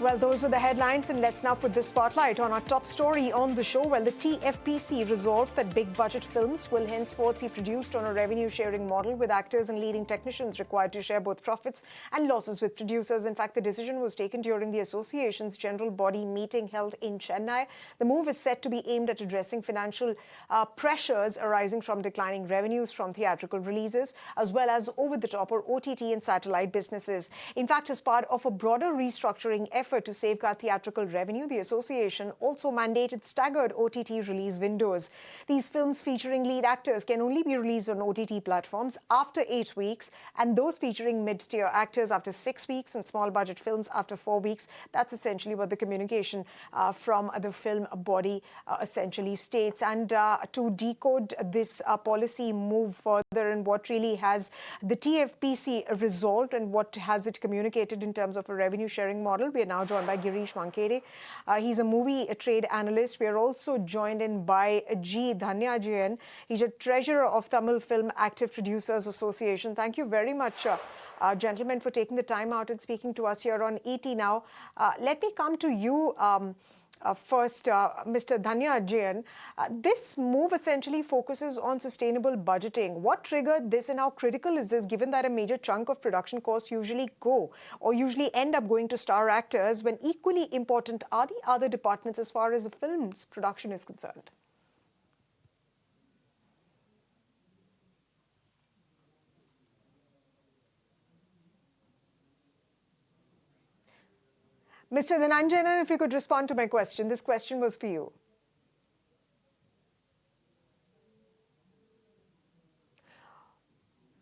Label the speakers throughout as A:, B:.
A: Well, those were the headlines, and let's now put the spotlight on our top story on the show. Well, the TFPC resolved that big budget films will henceforth be produced on a revenue sharing model, with actors and leading technicians required to share both profits and losses with producers. In fact, the decision was taken during the association's general body meeting held in Chennai. The move is set to be aimed at addressing financial pressures arising from declining revenues from theatrical releases, as well as over-the-top or OTT and satellite businesses. In fact, as part of a broader restructuring effort to safeguard theatrical revenue, the association also mandated staggered OTT release windows. These films featuring lead actors can only be released on OTT platforms after 8 weeks, and those featuring mid-tier actors after 6 weeks, and small budget films after 4 weeks. That's essentially what the communication from the film body essentially states. And to decode this policy move further and what really has the TFPC resolved and what has it communicated in terms of a revenue sharing model, we are now joined by Girish Vankede. He's a movie trade analyst. We are also joined in by G. Dhanyajayan. He's a treasurer of Tamil Film Active Producers Association. Thank you very much, gentlemen, for taking the time out and speaking to us here on ET Now. Let me come to you first, Mr. Dhanyajayan. This move essentially focuses on sustainable budgeting. What triggered this, and how critical is this, given that a major chunk of production costs usually end up going to star actors, when equally important are the other departments as far as the film's production is concerned? Mr. Dhanyajayan, if you could respond to my question. This question was for you.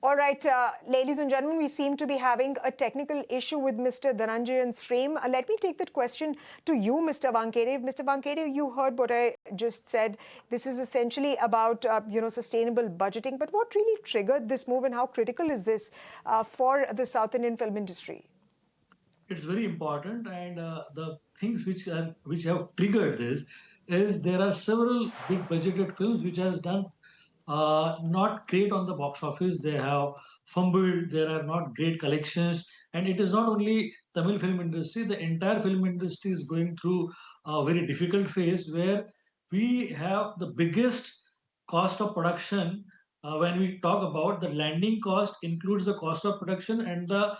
A: All right, ladies and gentlemen, we seem to be having a technical issue with Mr. Dhanyajayan's frame. Let me take that question to you, Mr. Vankede. Mr. Vankede, you heard what I just said. This is essentially about, sustainable budgeting. But what really triggered this move, and how critical is this for the South Indian film industry?
B: It's very important, and the things which have triggered this is there are several big budgeted films which has done not great on the box office. They have fumbled. There are not great collections, and it is not only Tamil film industry. The entire film industry is going through a very difficult phase where we have the biggest cost of production. When we talk about the landing cost, includes the cost of production and the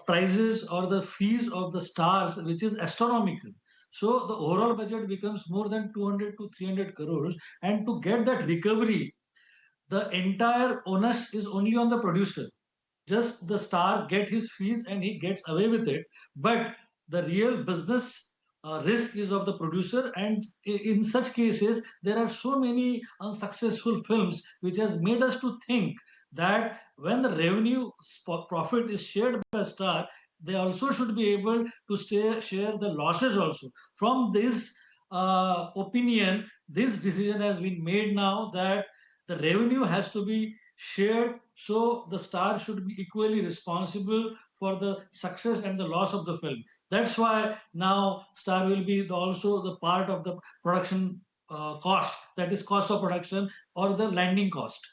B: prices or the fees of the stars, which is astronomical. So the overall budget becomes more than 200 to 300 crores. And to get that recovery, the entire onus is only on the producer. Just the star get his fees and he gets away with it. But the real business risk is of the producer. And in such cases, there are so many unsuccessful films which has made us to think that when the revenue profit is shared by star, they also should be able to share the losses also. From this opinion, this decision has been made now that the revenue has to be shared, so the star should be equally responsible for the success and the loss of the film. That's why now star will be also the part of the production cost, that is cost of production or the landing cost.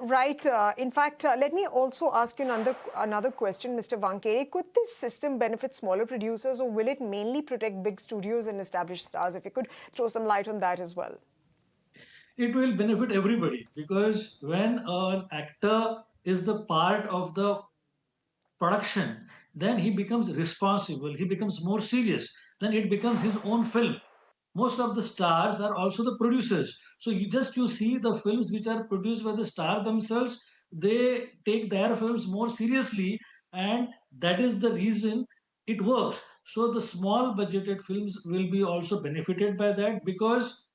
A: Right. In fact, let me also ask you another question, Mr. Vankede. Could this system benefit smaller producers, or will it mainly protect big studios and established stars? If you could throw some light on that as well.
B: It will benefit everybody, because when an actor is the part of the production, then he becomes responsible, he becomes more serious, then it becomes his own film. Most of the stars are also the producers. So you see the films which are produced by the star themselves, they take their films more seriously, and that is the reason it works. So the small budgeted films will be also benefited by that, because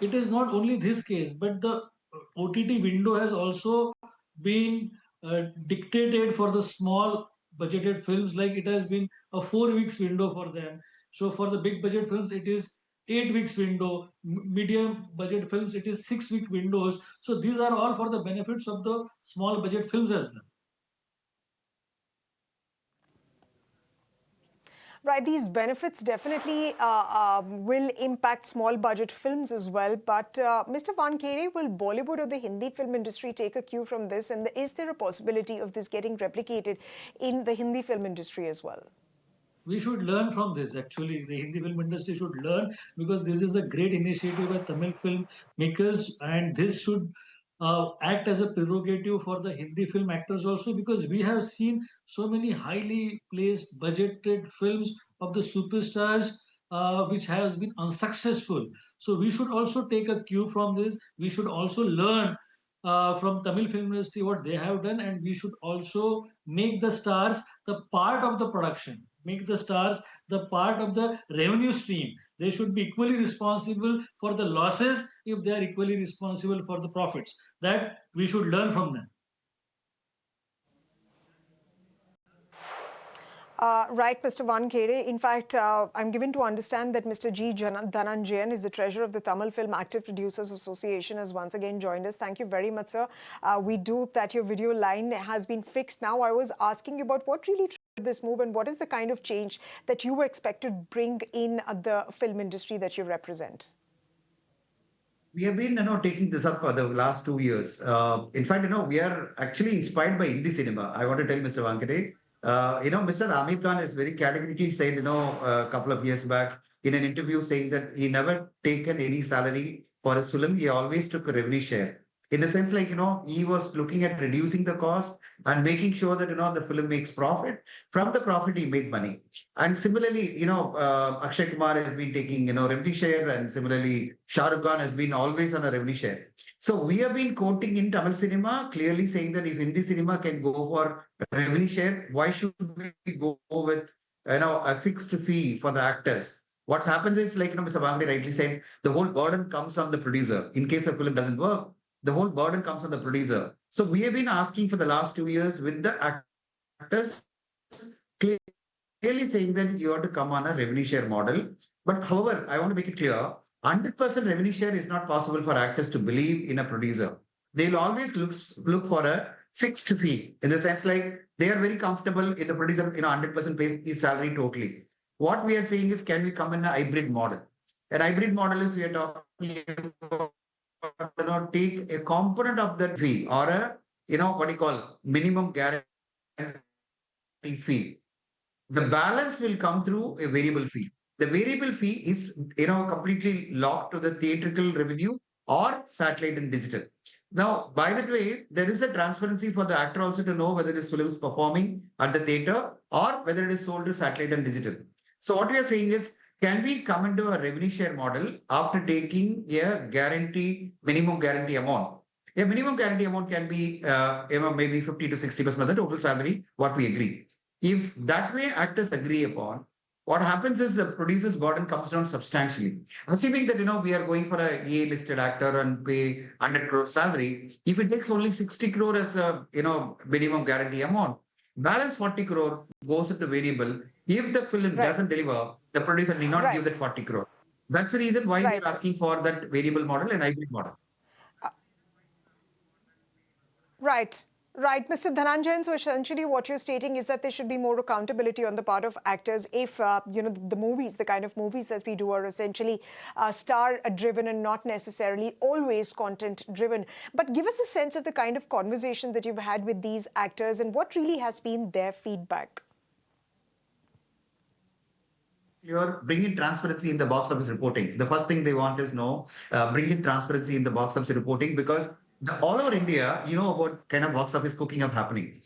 B: it is not only this case, but the OTT window has also been dictated for the small budgeted films. Like it has been a 4 weeks window for them. So for the big budget films, it is 8 weeks window. Medium budget films, it is 6 week windows. So these are all for the benefits of the small budget films as well.
A: Right, these benefits definitely will impact small budget films as well. But Mr. Wankhede, will Bollywood or the Hindi film industry take a cue from this? And is there a possibility of this getting replicated in the Hindi film industry as well?
B: We should learn from this. Actually, the Hindi film industry should learn, because this is a great initiative by Tamil film makers, and this should act as a prerogative for the Hindi film actors also, because we have seen so many highly placed budgeted films of the superstars which has been unsuccessful. So we should also take a cue from this. We should also learn from Tamil film industry what they have done, and we should also make the stars the part of the production, make the stars the part of the revenue stream. They should be equally responsible for the losses if they are equally responsible for the profits. That we should learn from them.
A: Right, Mr. Wankhede. In fact, I'm given to understand that Mr. G. Dhananjayan is the treasurer of the Tamil Film Active Producers Association, has once again joined us. Thank you very much, sir. We do hope that your video line has been fixed now. I was asking you about what really triggered this move and what is the kind of change that you expect to bring in the film industry that you represent.
C: We have been, taking this up for the last 2 years. In fact, we are actually inspired by Hindi cinema. I want to tell Mr. Wankade, Mr. Amir Khan has very categorically said, a couple of years back in an interview saying that he never taken any salary for his film. He always took a revenue share. In the sense, like, he was looking at reducing the cost and making sure that, the film makes profit. From the profit, he made money. And similarly, Akshay Kumar has been taking, revenue share, and similarly, Shah Rukh Khan has been always on a revenue share. So we have been quoting in Tamil cinema, clearly saying that if Hindi cinema can go for revenue share, why should we go with, a fixed fee for the actors? What happens is, like, Mr. Bangde rightly said, the whole burden comes on the producer. In case the film doesn't work, the whole burden comes on the producer. So we have been asking for the last 2 years with the actors, clearly saying that you have to come on a revenue share model. But however, I want to make it clear, 100% revenue share is not possible for actors to believe in a producer. They'll always look for a fixed fee, in the sense like they are very comfortable in the producer, 100% pays his salary totally. What we are saying is, can we come in a hybrid model? An hybrid model is, we are talking about, take a component of that fee, or a, what you call minimum guarantee fee. The balance will come through a variable fee. The variable fee is, completely locked to the theatrical revenue or satellite and digital. Now, by that way, there is a transparency for the actor also to know whether this film is performing at the theater or whether it is sold to satellite and digital. So what we are saying is, can we come into a revenue share model after taking a minimum guarantee amount? A minimum guarantee amount can be, maybe 50 to 60% of the total salary, what we agree. If that way actors agree upon, what happens is the producer's burden comes down substantially. Assuming that, we are going for a A-listed actor and pay 100 crore salary, if it takes only 60 crore as a, minimum guarantee amount, balance 40 crore goes into variable. If the film doesn't deliver, the producer need not give that 40 crore. That's the reason why we are asking for that variable model and hybrid model.
A: Right. Mr. Dhananjayan, so essentially what you're stating is that there should be more accountability on the part of actors if, the movies, the kind of movies that we do are essentially star-driven and not necessarily always content-driven. But give us a sense of the kind of conversation that you've had with these actors and what really has been their feedback.
C: You're bringing transparency in the box office reporting. The first thing they want is bringing transparency in the box office reporting, because all over India, about kind of box office cooking up happening.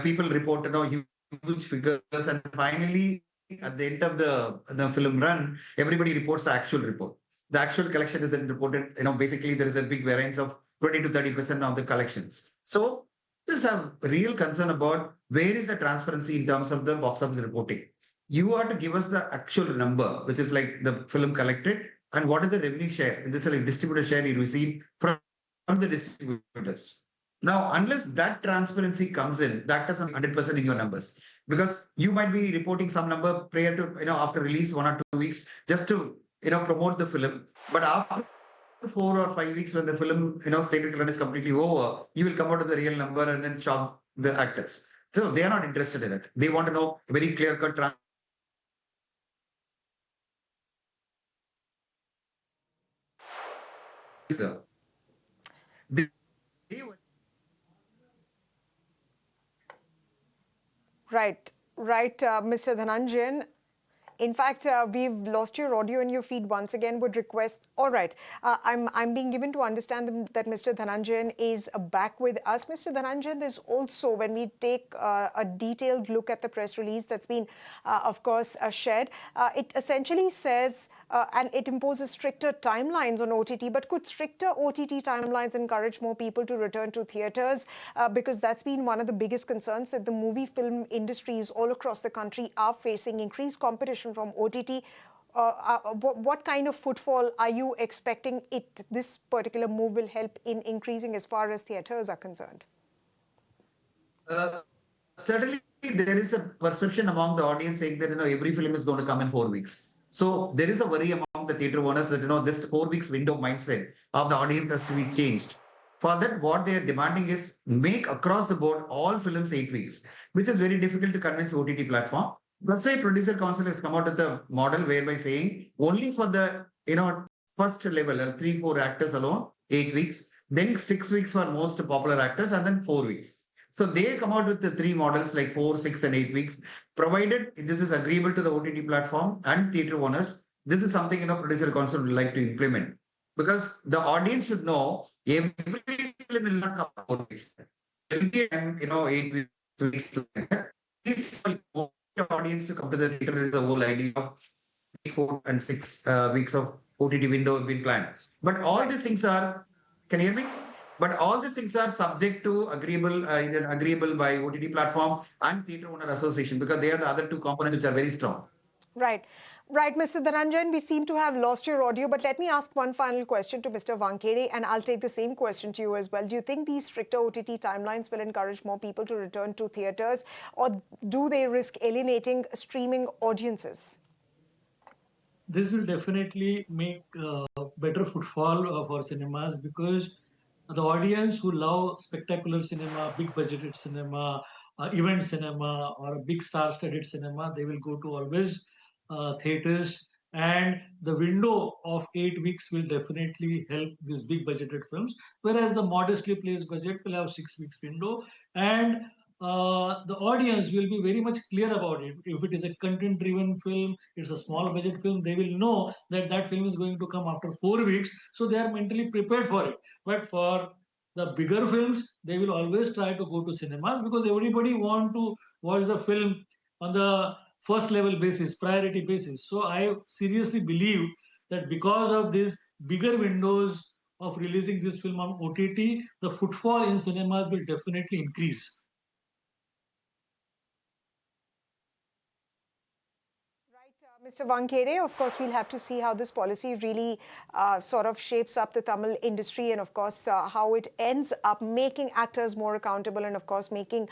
C: People report, huge figures, and finally, at the end of the film run, everybody reports the actual report. The actual collection isn't reported. Basically, there is a big variance of 20 to 30% of the collections. So, there's a real concern about where is the transparency in terms of the box office reporting. You are to give us the actual number, which is like the film collected, and what is the revenue share. This is like distributor share you receive from the distributors. Now, unless that transparency comes in, that doesn't 100% in your numbers, because you might be reporting some number prior to, after release 1 or 2 weeks, just to, promote the film. But after 4 or 5 weeks, when the film, stated run is completely over, you will come out with the real number and then shock the actors. So they are not interested in it. They want to know very clear-cut sir. They were
A: Right, Mr. Dhananjayan. In fact, we've lost your audio in your feed once again. Would request. All right, I'm being given to understand that Mr. Dhananjayan is back with us. Mr. Dhananjayan, there's also, when we take a detailed look at the press release that's been, of course, shared, it essentially says. And it imposes stricter timelines on OTT. But could stricter OTT timelines encourage more people to return to theatres? Because that's been one of the biggest concerns, that the movie film industries all across the country are facing increased competition from OTT. What kind of footfall are you expecting this particular move will help in increasing as far as theatres are concerned?
C: certainly there is a perception among the audience saying that every film is going to come in 4 weeks. So there is a worry among the theatre owners that this 4 weeks window mindset of the audience has to be changed. For that, what they are demanding is make across the board all films 8 weeks, which is very difficult to convince OTT platform. That's why Producer Council has come out with a model whereby saying only for the first level, 3-4 actors alone, 8 weeks, then 6 weeks for most popular actors, and then 4 weeks. So they come out with the three models like 4, 6, and 8 weeks, provided this is agreeable to the OTT platform and theatre owners. This is something Producer Council would like to implement, because the audience should know every film will not come out 4 weeks. There will be 8 weeks. This will the audience to come to the theatre is the whole idea of 4 and 6 weeks of OTT window have been planned. But all these things are, can you hear me? But all these things are subject to either agreeable by OTT platform and theatre owner association, because they are the other two components which are very strong.
A: Right. Right, Mr. Dhananjayan, we seem to have lost your audio, but let me ask one final question to Mr. Wankhede, and I'll take the same question to you as well. Do you think these stricter OTT timelines will encourage more people to return to theatres, or do they risk alienating streaming audiences?
B: This will definitely make better footfall for cinemas, because the audience who love spectacular cinema, big budgeted cinema, event cinema, or a big star-studded cinema, they will go to always theaters. And the window of 8 weeks will definitely help these big budgeted films, whereas the modestly placed budget will have 6 weeks window. And the audience will be very much clear about it. If it is a content driven film, it's a small budget film, they will know that that film is going to come after 4 weeks, so they are mentally prepared for it. But for the bigger films, they will always try to go to cinemas, because everybody want to watch the film on the first level basis, priority basis. So I seriously believe that because of these bigger windows of releasing this film on OTT, the footfall in cinemas will definitely increase.
A: Mr. Wankhede, of course, we'll have to see how this policy really sort of shapes up the Tamil industry, and of course, how it ends up making actors more accountable, and of course, making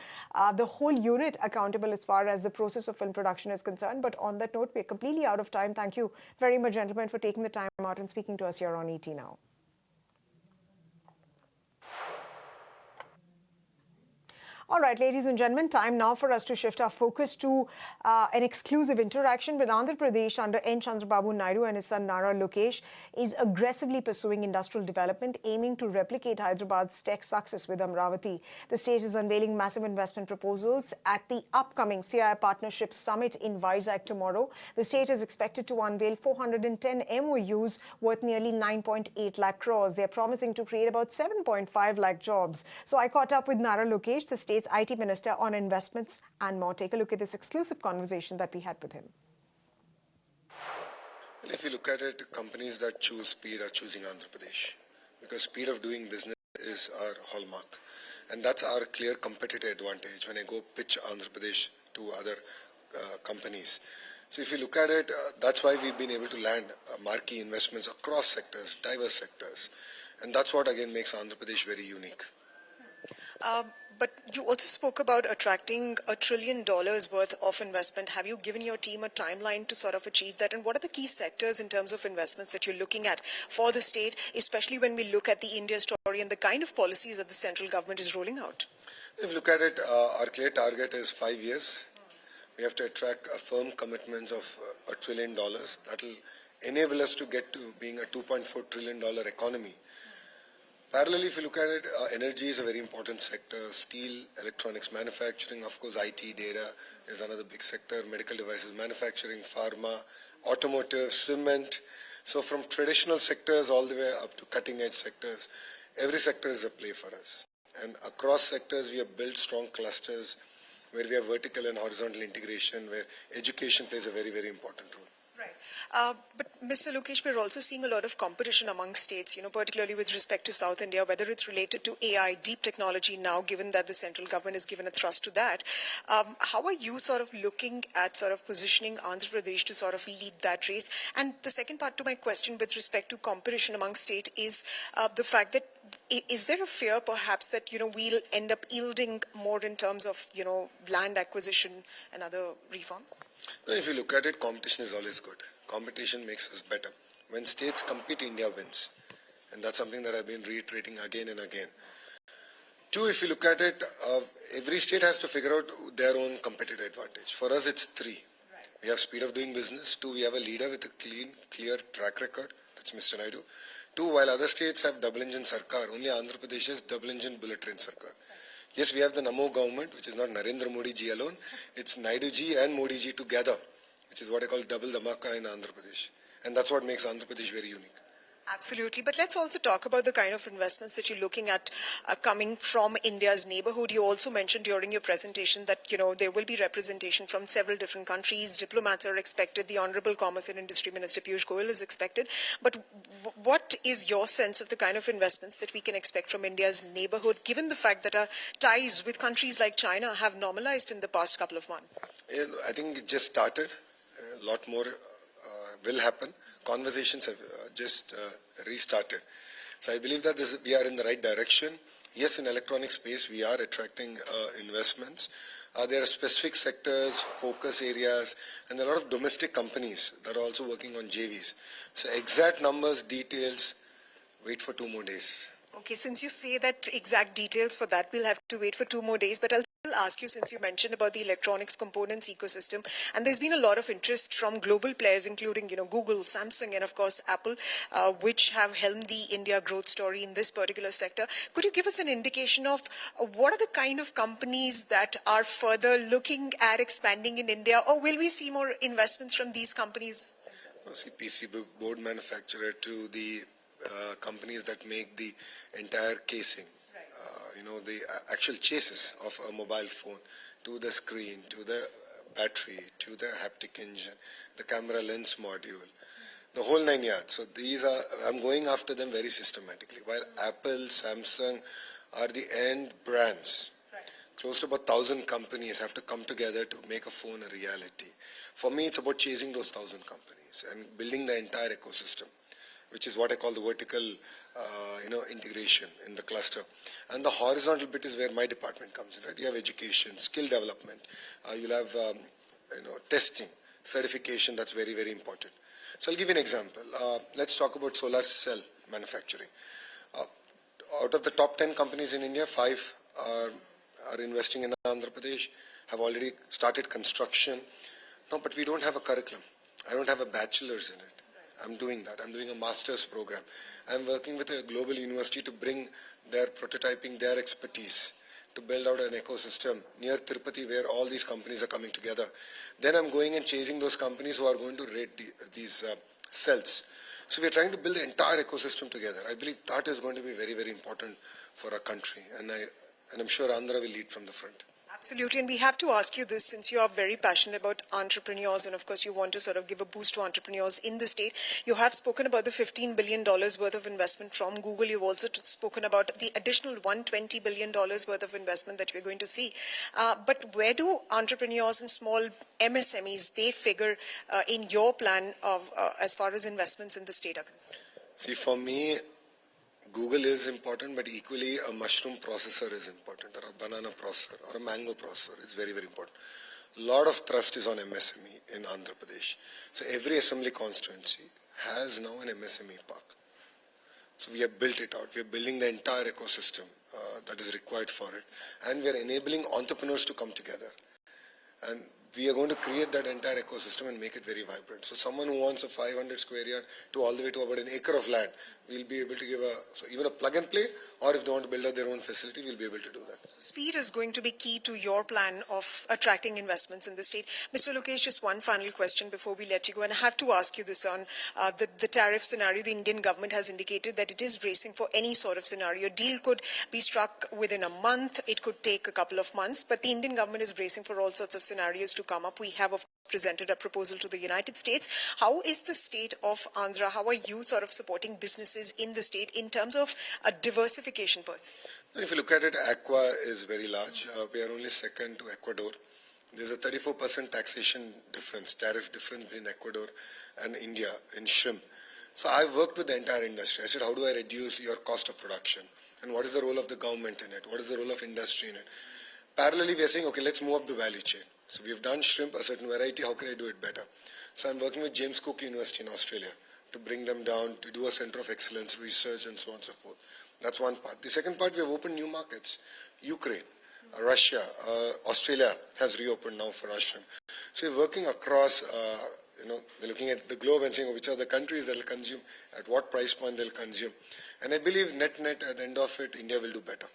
A: the whole unit accountable as far as the process of film production is concerned. But on that note, we're completely out of time. Thank you very much, gentlemen, for taking the time out and speaking to us here on ET Now. All right, ladies and gentlemen, time now for us to shift our focus to an exclusive interaction with Andhra Pradesh under N. Chandrababu Naidu, and his son Nara Lokesh is aggressively pursuing industrial development, aiming to replicate Hyderabad's tech success with Amravati. The state is unveiling massive investment proposals at the upcoming CII Partnership Summit in Vizag tomorrow. The state is expected to unveil 410 MOUs worth nearly 9.8 lakh crores. They're promising to create about 7.5 lakh jobs. So I caught up with Nara Lokesh, the state's IT Minister, on investments and more. Take a look at this exclusive conversation that we had with him.
D: Well, if you look at it, companies that choose speed are choosing Andhra Pradesh, because speed of doing business is our hallmark. And that's our clear competitive advantage when I go pitch Andhra Pradesh to other companies. So if you look at it, that's why we've been able to land marquee investments across sectors, diverse sectors. And that's what again makes Andhra Pradesh very unique.
E: But you also spoke about attracting $1 trillion worth of investment. Have you given your team a timeline to sort of achieve that? And what are the key sectors in terms of investments that you're looking at for the state, especially when we look at the India story and the kind of policies that the central government is rolling out?
D: If you look at it, our clear target is 5 years. We have to attract a firm commitment of $1 trillion. That will enable us to get to being a $2.4 trillion economy Parallelly, if you look at it, energy is a very important sector. Steel, electronics manufacturing, of course, IT, data is another big sector. Medical devices manufacturing, pharma, automotive, cement. So from traditional sectors all the way up to cutting edge sectors, every sector is a play for us. And across sectors, we have built strong clusters where we have vertical and horizontal integration, where education plays a very, very important role.
E: Right. But Mr. Lokesh, we're also seeing a lot of competition among states, particularly with respect to South India, whether it's related to AI, deep technology now, given that the central government has given a thrust to that. How are you sort of looking at sort of positioning Andhra Pradesh to sort of lead that race? And the second part to my question with respect to competition among state is the fact that is there a fear perhaps that, we'll end up yielding more in terms of, land acquisition and other reforms?
D: No, if you look at it, competition is always good. Competition makes us better. When states compete, India wins. And that's something that I've been reiterating again and again. Two, if you look at it, every state has to figure out their own competitive advantage. For us, it's three. Right. We have speed of doing business. Two, we have a leader with a clean, clear track record. That's Mr. Naidu. Two, while other states have double engine sarkar, only Andhra Pradesh has double engine bullet train sarkar. Yes, we have the Namo government, which is not Narendra Modi ji alone. It's Naidu ji and Modi ji together, which is what I call double dhamaka in Andhra Pradesh. And that's what makes Andhra Pradesh very unique.
E: Absolutely. But let's also talk about the kind of investments that you're looking at coming from India's neighborhood. You also mentioned during your presentation that, there will be representation from several different countries. Diplomats are expected. The Honorable Commerce and Industry Minister Piyush Goyal is expected. But what is your sense of the kind of investments that we can expect from India's neighborhood, given the fact that our ties with countries like China have normalized in the past couple of months?
D: I think it just started. A lot more will happen. Conversations have just restarted. So I believe that we are in the right direction. Yes, in electronic space, we are attracting investments. There are specific sectors, focus areas, and a lot of domestic companies that are also working on JVs. So exact numbers, details, wait for 2 more days.
E: Okay, since you say that exact details for that, we'll have to wait for 2 more days. But I'll ask you, since you mentioned about the electronics components ecosystem, and there's been a lot of interest from global players, including, Google, Samsung, and of course Apple, which have helmed the India growth story in this particular sector. Could you give us an indication of what are the kind of companies that are further looking at expanding in India, or will we see more investments from these companies?
D: See, PCB board manufacturer to the companies that make the entire casing. The actual chassis of a mobile phone, to the screen, to the battery, to the haptic engine, the camera lens module, the whole 9 yards. So I'm going after them very systematically. While Apple, Samsung are the end brands, close to about 1,000 companies have to come together to make a phone a reality. For me, it's about chasing those 1,000 companies and building the entire ecosystem, which is what I call the vertical, integration in the cluster. And the horizontal bit is where my department comes in. Right? You have education, skill development. You'll have, testing, certification. That's very, very important. So I'll give you an example. Let's talk about solar cell manufacturing. Out of the top 10 companies in India, 5 are investing in Andhra Pradesh, have already started construction. No, but we don't have a curriculum. I don't have a bachelor's in it. I'm doing that. I'm doing a master's program. I'm working with a global university to bring their prototyping, their expertise, to build out an ecosystem near Tirupati where all these companies are coming together. Then I'm going and chasing those companies who are going to rate these cells. So we're trying to build the entire ecosystem together. I believe that is going to be very, very important for our country. And I'm sure Andhra will lead from the front.
E: Absolutely, and we have to ask you this, since you are very passionate about entrepreneurs, and of course you want to sort of give a boost to entrepreneurs in the state. You have spoken about the $15 billion worth of investment from Google. You've also spoken about the additional $120 billion worth of investment that we're going to see. But where do entrepreneurs and small MSMEs, they figure in your plan of as far as investments in the state are concerned?
D: See, for me, Google is important, but equally a mushroom processor is important, or a banana processor, or a mango processor is very, very important. A lot of thrust is on MSME in Andhra Pradesh. So every assembly constituency has now an MSME park. So we have built it out. We are building the entire ecosystem that is required for it. And we are enabling entrepreneurs to come together. And we are going to create that entire ecosystem and make it very vibrant. So someone who wants a 500 square yard to all the way to about an acre of land, we'll be able to give even a plug and play, or if they want to build out their own facility, we'll be able to do that.
E: Speed is going to be key to your plan of attracting investments in the state. Mr. Lokesh, just one final question before we let you go, and I have to ask you this on the tariff scenario. The Indian government has indicated that it is bracing for any sort of scenario. A deal could be struck within a month, it could take a couple of months, but the Indian government is bracing for all sorts of scenarios to come up. We have presented a proposal to the United States. How is the state of Andhra? How are you sort of supporting businesses in the state in terms of a diversification per se?
D: If you look at it, Aqua is very large. We are only second to Ecuador. There's a 34% taxation difference, tariff difference between Ecuador and India in shrimp. So I worked with the entire industry. I said, how do I reduce your cost of production? And what is the role of the government in it? What is the role of industry in it? Parallelly, we are saying, okay, let's move up the value chain. So we've done shrimp, a certain variety, how can I do it better? So I'm working with James Cook University in Australia to bring them down, to do a center of excellence, research and so on and so forth. That's one part. The second part, we have opened new markets. Ukraine, Russia, Australia has reopened now for our shrimp. So we're working across, we're looking at the globe and saying which are the countries that will consume, at what price point they'll consume. And I believe net at the end of it, India will do better.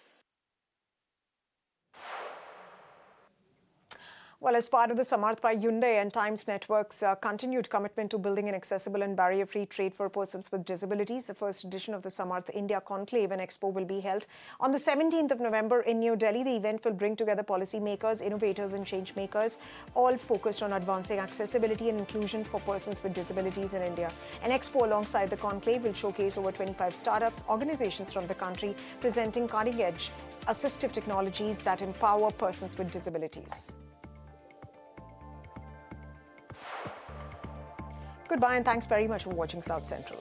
A: Well, as part of the Samarth by Hyundai and Times Network's continued commitment to building an accessible and barrier-free trade for persons with disabilities, the first edition of the Samarth India Conclave and Expo will be held on the 17th of November in New Delhi. The event will bring together policymakers, innovators and change makers, all focused on advancing accessibility and inclusion for persons with disabilities in India. An expo alongside the conclave will showcase over 25 startups, organizations from the country presenting cutting-edge assistive technologies that empower persons with disabilities. Goodbye and thanks very much for watching South Central.